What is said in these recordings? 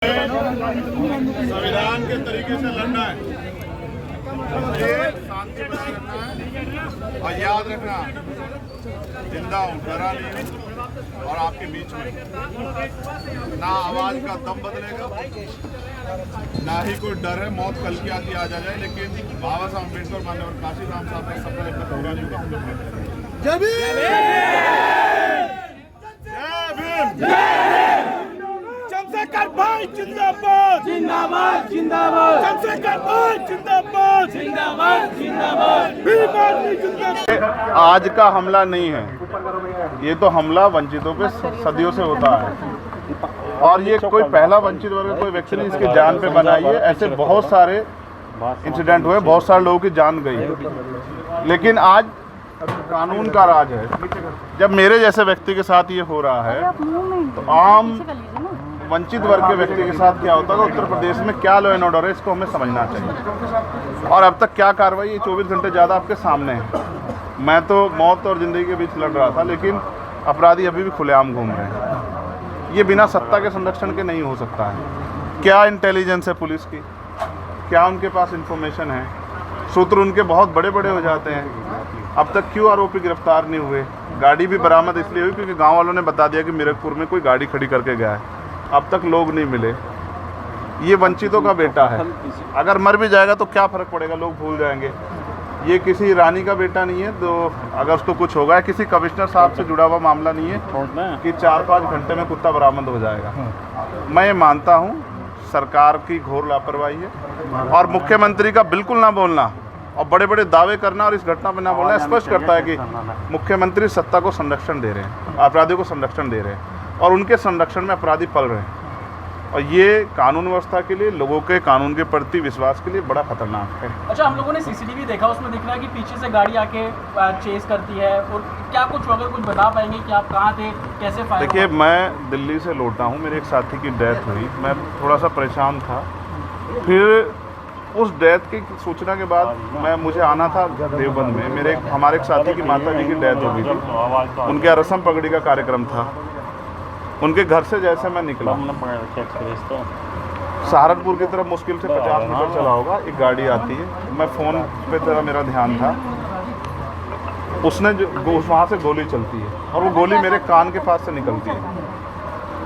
संविधान के तरीके से लड़ना है, शांति बनाए रखना है और याद रखना जिंदा हूँ, डरा नहीं और आपके बीच में ना आवाज का दम बदलेगा, ना ही कोई डर है मौत कल की आती आ जाए, लेकिन बाबा साहब अम्बेडकर मान्यवर काशी राम साहब का सपना जब तक पूरा नहीं होगा। जय भीम, जय भीम, चंद्रशेखर भाई जिंदाबाद, जिंदाबाद, जिंदाबाद, चंद्रशेखर भाई जिंदाबाद, जिंदाबाद, जिंदाबाद, भीम आर्मी जिंदाबाद। आज का हमला नहीं है, ये तो हमला वंचितों पे सदियों से होता है और ये कोई पहला वंचित वर्ग कोई व्यक्ति ने इसकी जान पे बनाई है। ऐसे बहुत सारे इंसिडेंट हुए, बहुत सारे लोगों की जान गई, लेकिन आज कानून का राज है। जब मेरे जैसे व्यक्ति के साथ ये हो रहा है तो आम वंचित वर्ग के व्यक्ति के साथ क्या होता है, उत्तर प्रदेश में क्या लॉ एंड ऑर्डर है, इसको हमें समझना चाहिए। और अब तक क्या कार्रवाई, ये 24 घंटे ज़्यादा आपके सामने है। मैं तो मौत और ज़िंदगी के बीच लड़ रहा था, लेकिन अपराधी अभी भी खुलेआम घूम रहे हैं। ये बिना सत्ता के संरक्षण के नहीं हो सकता है। क्या इंटेलिजेंस है पुलिस की, क्या उनके पास इंफॉर्मेशन है, सूत्र उनके बहुत बड़े बड़े हो जाते हैं। अब तक क्यों आरोपी गिरफ्तार नहीं हुए? गाड़ी भी बरामद इसलिए हुई क्योंकि गांव वालों ने बता दिया कि मीरकपुर में कोई गाड़ी खड़ी करके गया है। अब तक लोग नहीं मिले। ये वंचितों का बेटा है, अगर मर भी जाएगा तो क्या फ़र्क पड़ेगा, लोग भूल जाएंगे। ये किसी रानी का बेटा नहीं है तो अगर उसको कुछ होगा, किसी कमिश्नर साहब से जुड़ा हुआ मामला नहीं है कि 4-5 घंटे में कुत्ता बरामद हो जाएगा। मैं ये मानता हूँ सरकार की घोर लापरवाही है और मुख्यमंत्री का बिल्कुल ना बोलना और बड़े बड़े दावे करना और इस घटना में ना बोलना स्पष्ट करता है कि मुख्यमंत्री सत्ता को संरक्षण दे रहे हैं, अपराधियों को संरक्षण दे रहे हैं और उनके संरक्षण में अपराधी पल रहे हैं। और ये कानून व्यवस्था के लिए, लोगों के कानून के प्रति विश्वास के लिए बड़ा खतरनाक है। अच्छा, हम लोगों ने सीसीटीवी देखा, उसमें दिख रहा है कि पीछे से गाड़ी आके चेस करती है और क्या कुछ, अगर कुछ बता पाएंगे कि आप कहाँ थे, कैसे फायर? देखिए, मैं दिल्ली से लौटा हूँ, मेरे एक साथी की डेथ हुई, मैं थोड़ा सा परेशान था। फिर उस डेथ की सूचना के बाद मुझे आना था देवबंद में, हमारे एक साथी की माता जी की डेथ हो गई थी, उनके यहाँ रस्म पगड़ी का कार्यक्रम था। उनके घर से जैसे मैं निकला, सहारनपुर की तरफ मुश्किल से 50 मीटर चला होगा, एक गाड़ी आती है। मैं फ़ोन पे तरह मेरा ध्यान था, उसने वहाँ से गोली चलती है और वो गोली मेरे कान के पास से निकलती है।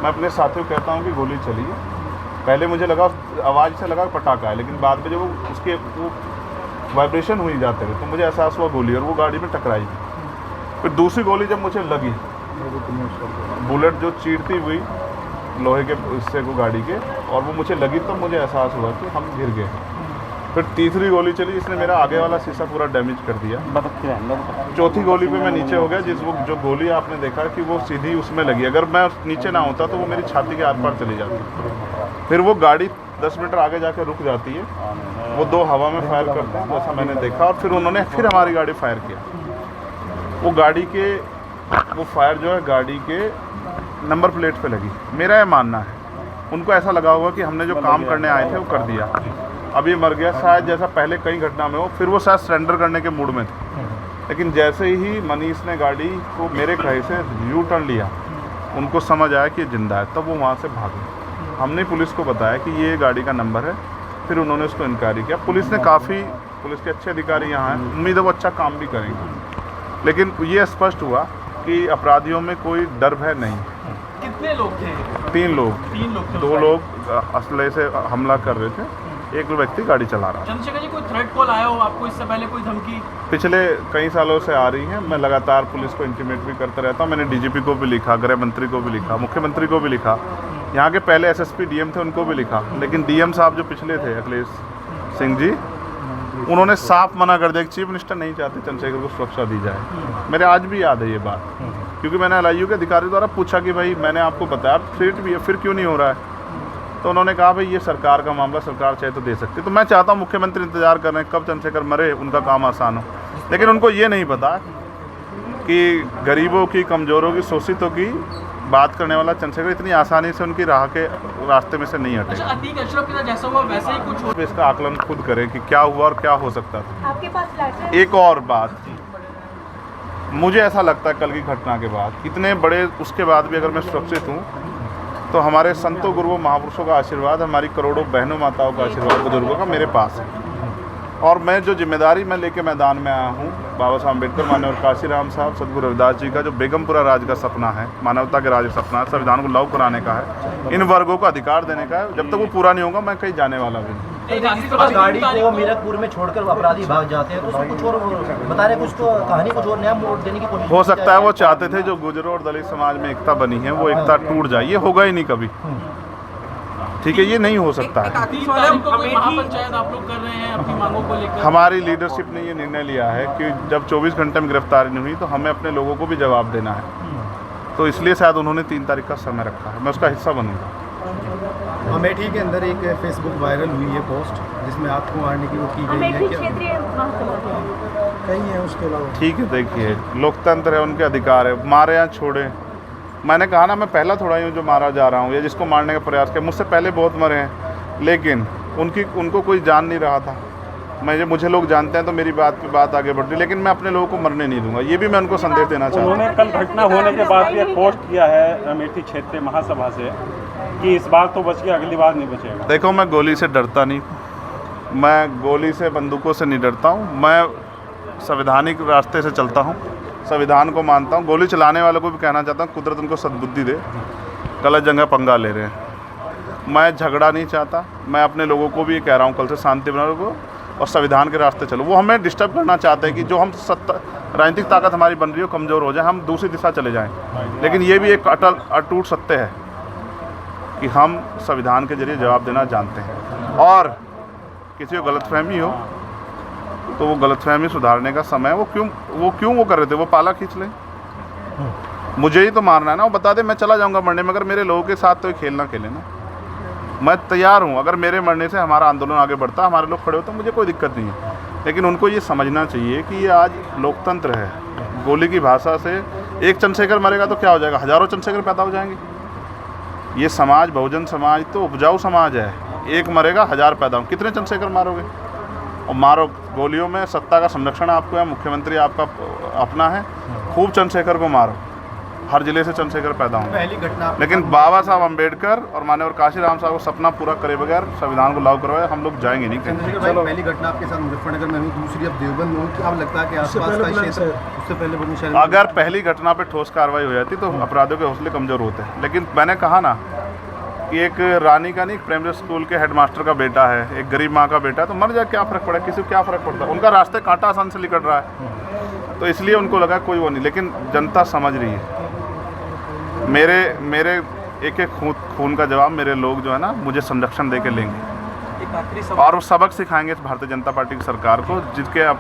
मैं अपने साथियों को कहता हूँ कि गोली चली है। पहले मुझे लगा, आवाज़ से लगा पटाखा है, लेकिन बाद में जब वो वाइब्रेशन हुई जाते हुए तो मुझे एहसास हुआ गोली, और वो गाड़ी में टकराई। फिर दूसरी गोली जब मुझे लगी, बुलेट जो चीरती हुई लोहे के हिस्से को गाड़ी के, और वो मुझे लगी, तब मुझे एहसास हुआ कि हम गिर गए। फिर तीसरी गोली चली, जिसने मेरा आगे वाला शीशा पूरा डैमेज कर दिया। चौथी गोली पे मैं नीचे हो गया, जो गोली आपने देखा कि वो सीधी उसमें लगी। अगर मैं नीचे ना होता तो वो मेरी छाती के आर पार चली जाती। फिर वो गाड़ी 10 मीटर आगे जाके रुक जाती है, वो 2 हवा में फायर करते हैं, जैसा मैंने देखा, और फिर उन्होंने फिर हमारी गाड़ी फायर किया। वो फायर जो है गाड़ी के नंबर प्लेट पे लगी। मेरा ये मानना है, उनको ऐसा लगा होगा कि हमने जो काम करने आए थे वो कर दिया, अब ये मर गया शायद, जैसा पहले कई घटना में हो। फिर वो शायद सरेंडर करने के मूड में थे, लेकिन जैसे ही मनीष ने गाड़ी को मेरे कहे से यू टर्न लिया, उनको समझ आया कि ये जिंदा है, तब वो वहाँ से भागे। हमने पुलिस को बताया कि ये गाड़ी का नंबर है, फिर उन्होंने उसको इंक्वायरी किया। पुलिस के अच्छे अधिकारी यहाँ हैं, उम्मीद है वो अच्छा काम भी करेंगे। लेकिन ये स्पष्ट हुआ कि अपराधियों में कोई डर भय नहीं। कितने लोग थे? 3 लोग। 2 लोग असले से हमला कर रहे थे, एक व्यक्ति गाड़ी चला रहा। चंद्रशेखर जी, कोई थ्रेट कॉल आया हो आपको इससे पहले, कोई धमकी? पिछले कई सालों से आ रही है। मैं लगातार पुलिस को इंटीमेट भी करता रहता हूँ। मैंने डीजीपी को भी लिखा, गृह मंत्री को भी लिखा, मुख्यमंत्री को भी लिखा, यहाँ के पहले एसएसपी डीएम थे उनको भी लिखा। लेकिन डीएम साहब जो पिछले थे, अखिलेश सिंह जी, उन्होंने साफ मना कर दिया कि चीफ मिनिस्टर नहीं चाहते चंद्रशेखर को सुरक्षा दी जाए। मेरे आज भी याद है ये बात, क्योंकि मैंने एलआईयू के अधिकारी द्वारा पूछा कि भाई मैंने आपको बताया थ्रेट भी है, फिर क्यों नहीं हो रहा है? तो उन्होंने कहा भाई ये सरकार का मामला, सरकार चाहे तो दे सकती। तो मैं चाहता हूँ मुख्यमंत्री इंतजार कर रहे हैं कब चंद्रशेखर मरे, उनका काम आसान हो। लेकिन उनको ये नहीं पता कि गरीबों की, कमज़ोरों की, शोषितों की बात करने वाला चंद्रशेखर इतनी आसानी से उनकी रास्ते में से नहीं हटे। अच्छा, अतीक अशरफ के साथ जैसा हुआ वैसे ही कुछ हो? इसका आकलन खुद करें कि क्या हुआ और क्या हो सकता था। आपके पास लाइसेंस? एक और बात, मुझे ऐसा लगता है कल की घटना के बाद, इतने बड़े उसके बाद भी अगर मैं सुरक्षित हूँ तो हमारे संतों गुरुओं महापुरुषों का आशीर्वाद, हमारी करोड़ों बहनों माताओं का आशीर्वाद, बुजुर्गों का मेरे पास है। और मैं जो जिम्मेदारी मैं लेके मैदान में आया हूँ, बाबा साहब अम्बेडकर, माननीय काशीराम साहब, सदगुरु रविदास जी का जो बेगमपुरा राज का सपना है, मानवता के राज का सपना है, संविधान को लागू कराने का है, इन वर्गों को अधिकार देने का है। जब तक वो पूरा नहीं होगा मैं कहीं जाने वाला भी नहीं। गाड़ी को मीरकपुर में छोड़कर अपराधी भाग जाते हैं, तो उसको कुछ और बता रहे, कुछ तो कहानी कुछ और नया मोड़ देने की कोशिश हो सकता है वो चाहते थे जो गुजरों और दलित समाज में एकता बनी है वो एकता टूट जाए, ये होगा ही नहीं कभी। ठीक है, ये नहीं हो सकता है। महापंचायत आप लोग कर रहे हैं अपनी मांगों को लेकर। हमारी लीडरशिप ने ये निर्णय लिया है कि जब 24 घंटे में गिरफ्तारी नहीं हुई तो हमें अपने लोगों को भी जवाब देना है, तो इसलिए शायद उन्होंने 3 तारीख का समय रखा है। मैं उसका हिस्सा बनूंगा। अमेठी के अंदर एक फेसबुक वायरल हुई है पोस्ट जिसमें आपको मारने की वो की गई है, क्या कहीं है उसके अलावा? ठीक है, देखिए लोकतंत्र है, उनके अधिकार है, मारे या छोड़े। मैंने कहा ना, मैं पहला थोड़ा ही हूँ जो मारा जा रहा हूँ या जिसको मारने का प्रयास किया। मुझसे पहले बहुत मरे हैं, लेकिन उनको कोई जान नहीं रहा था। मुझे लोग जानते हैं तो मेरी बात पे बात आगे बढ़ती, लेकिन मैं अपने लोगों को मरने नहीं दूंगा। ये भी मैं उनको संदेश देना चाहता हूँ। उन्होंने कल घटना होने के बाद ये पोस्ट किया है अमेठी क्षेत्रीय महासभा से कि इस बार तो बच गया, अगली बार नहीं बचेगा। देखो, मैं गोली से डरता नहीं, मैं गोली से, बंदूकों से नहीं डरता हूँ। मैं संवैधानिक रास्ते से चलता हूँ, संविधान को मानता हूँ। गोली चलाने वालों को भी कहना चाहता हूँ, कुदरत उनको सद्बुद्धि दे, गलत जगह पंगा ले रहे हैं। मैं झगड़ा नहीं चाहता, मैं अपने लोगों को भी कह रहा हूँ कल से शांति बना रखो और संविधान के रास्ते चलो। वो हमें डिस्टर्ब करना चाहते हैं कि जो हम राजनीतिक ताकत हमारी बन रही हो कमज़ोर हो जाए, हम दूसरी दिशा चले जाएं। लेकिन ये भी एक अटूट सत्य है कि हम संविधान के जरिए जवाब देना जानते हैं, और किसी को गलतफहमी हो तो वो गलतफहमी सुधारने का समय है। वो क्यों वो कर रहे थे, वो पाला खींच लें। मुझे ही तो मारना है ना, वो बता दे मैं चला जाऊंगा मरने में, अगर मेरे लोगों के साथ तो ये खेलना खेले ना। मैं तैयार हूँ, अगर मेरे मरने से हमारा आंदोलन आगे बढ़ता, हमारे लोग खड़े होते, मुझे कोई दिक्कत नहीं है। लेकिन उनको ये समझना चाहिए कि ये आज लोकतंत्र है। गोली की भाषा से एक चंद्रशेखर मरेगा तो क्या हो जाएगा, हज़ारों चंद्रशेखर पैदा हो जाएंगे। ये समाज, बहुजन समाज तो उपजाऊ समाज है। एक मरेगा 1000 पैदा हो, कितने चंद्रशेखर मारोगे? और मारो गोलियों में, सत्ता का संरक्षण आपको है, मुख्यमंत्री आपका अपना है, खूब चंद्रशेखर को मारो, हर जिले से चंद्रशेखर पैदा होंगे। पहली घटना, लेकिन बाबा साहब अम्बेडकर और माननीय काशीराम साहब को सपना पूरा करे बगैर संविधान को लागू करवाए हम लोग जाएंगे नहीं। चंद्रशेखर भाई, पहली घटना आपके साथ मुजफ्फरनगर में हुई, दूसरी अब देवबंद में हुई। अब लगता है कि आसपास का क्षेत्र, उससे पहले बुलंदशहर, अगर पहली घटना पे ठोस कार्रवाई हो जाती तो अपराधियों के हौसले कमज़ोर होते हैं। लेकिन मैंने कहा ना कि एक रानी का नहीं, एक प्राइमरी स्कूल के हेडमास्टर का बेटा है, एक गरीब माँ का बेटा है, तो मर जाए, क्या फ़र्क पड़ा, किसी को क्या फ़र्क पड़ता है? उनका रास्ते कांटा आसान से निकल रहा है, तो इसलिए उनको लगा कोई वो नहीं। लेकिन जनता समझ रही है। मेरे एक खून का जवाब मेरे लोग जो है ना, मुझे संरक्षण दे के लेंगे और वो सबक सिखाएंगे भारतीय जनता पार्टी की सरकार को, जिसके अब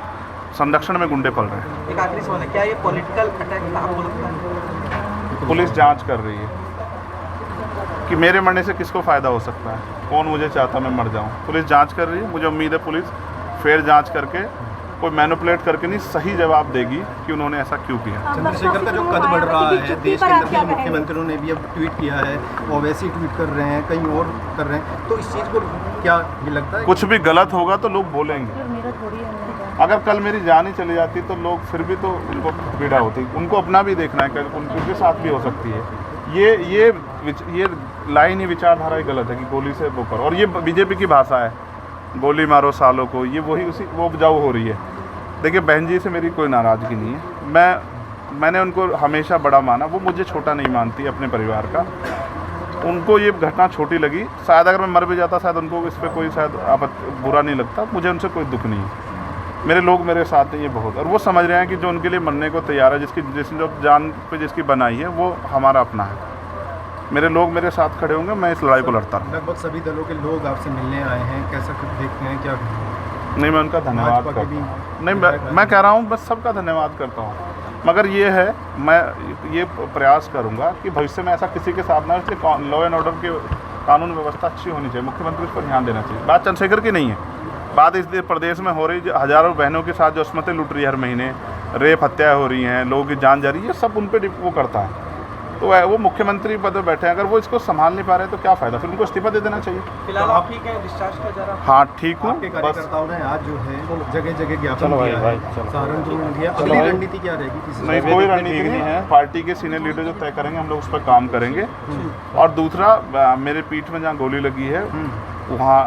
संरक्षण में गुंडे पल रहे हैं। एक आखिरी सवाल है, क्या ये पॉलिटिकल अटैक था आपको लगता है? पुलिस जांच कर रही है कि मेरे मरने से किसको फ़ायदा हो सकता है, कौन मुझे चाहता मैं मर जाऊं। पुलिस जांच कर रही है, मुझे उम्मीद है पुलिस फेयर जांच करके, कोई मैनिपुलेट करके नहीं, सही जवाब देगी कि उन्होंने ऐसा क्यों किया। चंद्रशेखर का जो कद बढ़ रहा है देश के अंदर, कई मुख्यमंत्रियों ने भी अब ट्वीट किया है, ओवैसी ट्वीट कर रहे हैं, कहीं और कर रहे हैं, तो इस चीज़ को क्या ये लगता है? कुछ भी गलत होगा तो लोग बोलेंगे। अगर कल मेरी जान ही चली जाती तो लोग फिर भी तो उनको पीड़ा होती, उनको अपना भी देखना है कि उनके साथ भी हो सकती है। ये लाइन ही विचारधारा ही गलत है कि गोली से वो करो, और ये बीजेपी की भाषा है, गोली मारो सालों को, ये वही वो उपजाऊ हो रही है। देखिए, बहन जी से मेरी कोई नाराज़गी नहीं है, मैंने उनको हमेशा बड़ा माना, वो मुझे छोटा नहीं मानती अपने परिवार का। उनको ये घटना छोटी लगी, शायद अगर मैं मर भी जाता शायद उनको इस पर कोई शायद बुरा नहीं लगता, मुझे उनसे कोई दुख नहीं है। मेरे लोग मेरे साथ हैं ये बहुत, और वो समझ रहे हैं कि जो उनके लिए मरने को तैयार है, जिसने जो जान पे जिसकी बनाई है, वो हमारा अपना है। मेरे लोग मेरे साथ खड़े होंगे, मैं इस लड़ाई को लड़ता रहूँगा। लगभग सभी दलों के लोग आपसे मिलने आए हैं, कैसा कुछ देखते हैं, क्या? नहीं, मैं उनका धन्यवाद करता हूँ। नहीं, मैं कह रहा हूँ बस सबका धन्यवाद करता हूँ, मगर ये है, मैं ये प्रयास करूँगा कि भविष्य में ऐसा किसी के साथ ना, इसलिए लॉ एंड ऑर्डर की कानून व्यवस्था अच्छी होनी चाहिए, मुख्यमंत्री इस पर ध्यान देना चाहिए। बात चंद्रशेखर की नहीं है, बात इस प्रदेश में हो रही हज़ारों बहनों के साथ जो अस्मतें लूट रही है, हर महीने रेप हत्या हो रही हैं, लोगों की जान जा रही है, ये सब उन पर वो करता है। तो वो मुख्यमंत्री पद पर बैठे हैं, अगर वो इसको संभाल नहीं पा रहे तो क्या फ़ायदा, फिर उनको इस्तीफा दे देना चाहिए। फिलहाल आप ठीक है, डिस्चार्ज किया जा रहा है? हाँ ठीक हूँ, आपके बस कार्यकर्ताओं ने आज जो है जगह जगह ज्ञापन किया है, सहारनपुर में किया। अगली रणनीति क्या रहेगी? नहीं, कोई रणनीति नहीं है, पार्टी के सीनियर लीडर जो तय करेंगे हम लोग उस पर काम करेंगे। और दूसरा, मेरे पीठ में जहाँ गोली लगी है वहाँ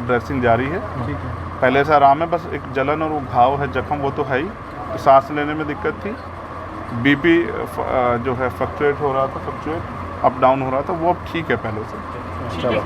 ड्रेसिंग जारी है, ठीक है। पहले से आराम है, बस एक जलन और वो घाव है, जख्म वो तो है ही, तो सांस लेने में दिक्कत थी, बीपी जो है फ्लक्चुएट हो रहा था, अप डाउन हो रहा था, वो अब ठीक है पहले से। चलो।